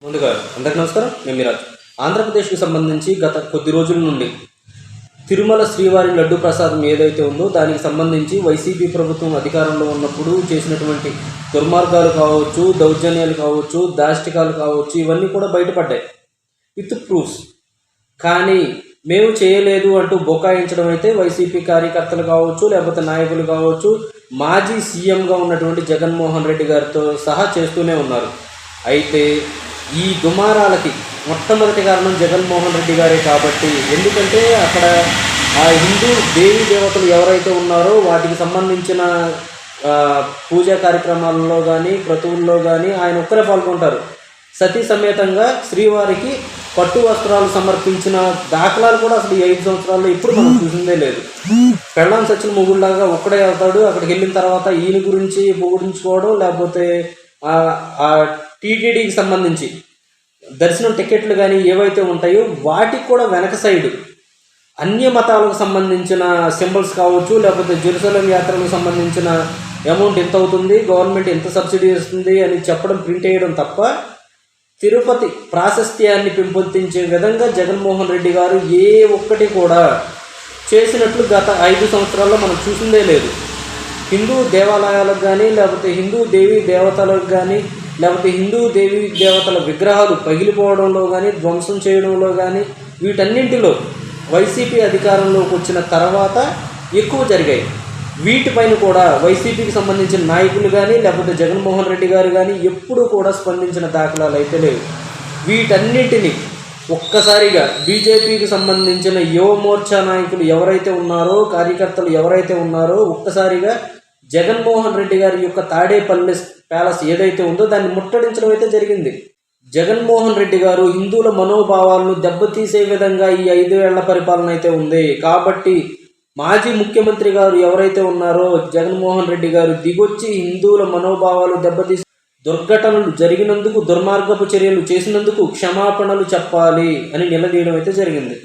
ముందుగా అందరికీ నమస్కారం. నేను మిరాజ్. ఆంధ్రప్రదేశ్కి సంబంధించి గత కొద్ది రోజుల నుండి తిరుమల శ్రీవారి లడ్డు ప్రసాదం ఏదైతే ఉందో దానికి సంబంధించి వైసీపీ ప్రభుత్వం అధికారంలో ఉన్నప్పుడు చేసినటువంటి దుర్మార్గాలు కావచ్చు, దౌర్జన్యాలు కావచ్చు, దాష్టికాలు కావచ్చు, ఇవన్నీ కూడా బయటపడ్డాయి విత్ ప్రూఫ్స్. కానీ మేము చేయలేదు అంటూ బొకాయించడం అయితే వైసీపీ కార్యకర్తలు కావచ్చు, లేకపోతే నాయకులు కావచ్చు, మాజీ సీఎంగా ఉన్నటువంటి జగన్మోహన్ రెడ్డి గారితో సహా చేస్తూనే ఉన్నారు. అయితే ఈ దుమారాలకి మొట్టమొదటి కారణం జగన్మోహన్ రెడ్డి గారే కాబట్టి, ఎందుకంటే అక్కడ ఆ హిందూ దేవీ దేవతలు ఎవరైతే ఉన్నారో వాటికి సంబంధించిన పూజా కార్యక్రమాలలో కానీ క్రతువుల్లో కానీ ఆయన ఒక్కరే పాల్గొంటారు. సతీ సమేతంగా శ్రీవారికి పట్టు వస్త్రాలు సమర్పించిన దాఖలాలు కూడా అసలు ఈ 5 సంవత్సరాల్లో ఇప్పుడు మనం చూసిందే లేదు. పెళ్ళాం సచిన మొగుళ్ళలాగా ఒక్కడే అవుతాడు. అక్కడికి వెళ్ళిన తర్వాత ఈయన గురించి పొగిడించుకోవడం, లేకపోతే ఆ టీటీడీకి సంబంధించి దర్శనం టికెట్లు కానీ ఏవైతే ఉంటాయో వాటికి కూడా వెనక సైడు అన్య మతాలకు సంబంధించిన సింబల్స్ కావచ్చు, లేకపోతే జెరూసలేం యాత్రలకు సంబంధించిన అమౌంట్ ఎంత అవుతుంది, గవర్నమెంట్ ఎంత సబ్సిడీ ఇస్తుంది అని చెప్పడం, ప్రింట్ వేయడం తప్ప తిరుపతి ప్రాశస్త్యాన్ని పెంపొందించే విధంగా జగన్మోహన్ రెడ్డి గారు ఏ ఒక్కటి కూడా చేసినట్లు గత 5 సంవత్సరాల్లో మనం చూసిందే లేదు. హిందూ దేవాలయాలకు కానీ, లేకపోతే హిందూ దేవీ దేవతలకు కానీ, లేకపోతే హిందూ దేవీ దేవతల విగ్రహాలు పగిలిపోవడంలో కానీ, ధ్వంసం చేయడంలో కానీ, వీటన్నింటిలో వైసీపీ అధికారంలోకి వచ్చిన తర్వాత ఎక్కువ జరిగాయి. వీటిపైన కూడా వైసీపీకి సంబంధించిన నాయకులు కానీ, లేకపోతే జగన్మోహన్ రెడ్డి గారు కానీ ఎప్పుడూ కూడా స్పందించిన దాఖలాలు అయితే లేవు. వీటన్నింటినీ ఒక్కసారిగా బీజేపీకి సంబంధించిన యువ మోర్చా నాయకులు ఎవరైతే ఉన్నారో, కార్యకర్తలు ఎవరైతే ఉన్నారో, ఒక్కసారిగా జగన్మోహన్ రెడ్డి గారి యొక్క తాడేపల్లి ప్యాలెస్ ఏదైతే ఉందో దాన్ని ముట్టడించడం అయితే జరిగింది. జగన్మోహన్ రెడ్డి గారు హిందువుల మనోభావాలను దెబ్బతీసే విధంగా ఈ 5 ఏళ్ల పరిపాలన అయితే ఉంది. కాబట్టి మాజీ ముఖ్యమంత్రి గారు ఎవరైతే ఉన్నారో జగన్మోహన్ రెడ్డి గారు దిగొచ్చి హిందువుల మనోభావాలు దెబ్బతీసి దుర్ఘటనలు జరిగినందుకు, దుర్మార్గపు చర్యలు చేసినందుకు క్షమాపణలు చెప్పాలి అని నిలదీయడం అయితే జరిగింది.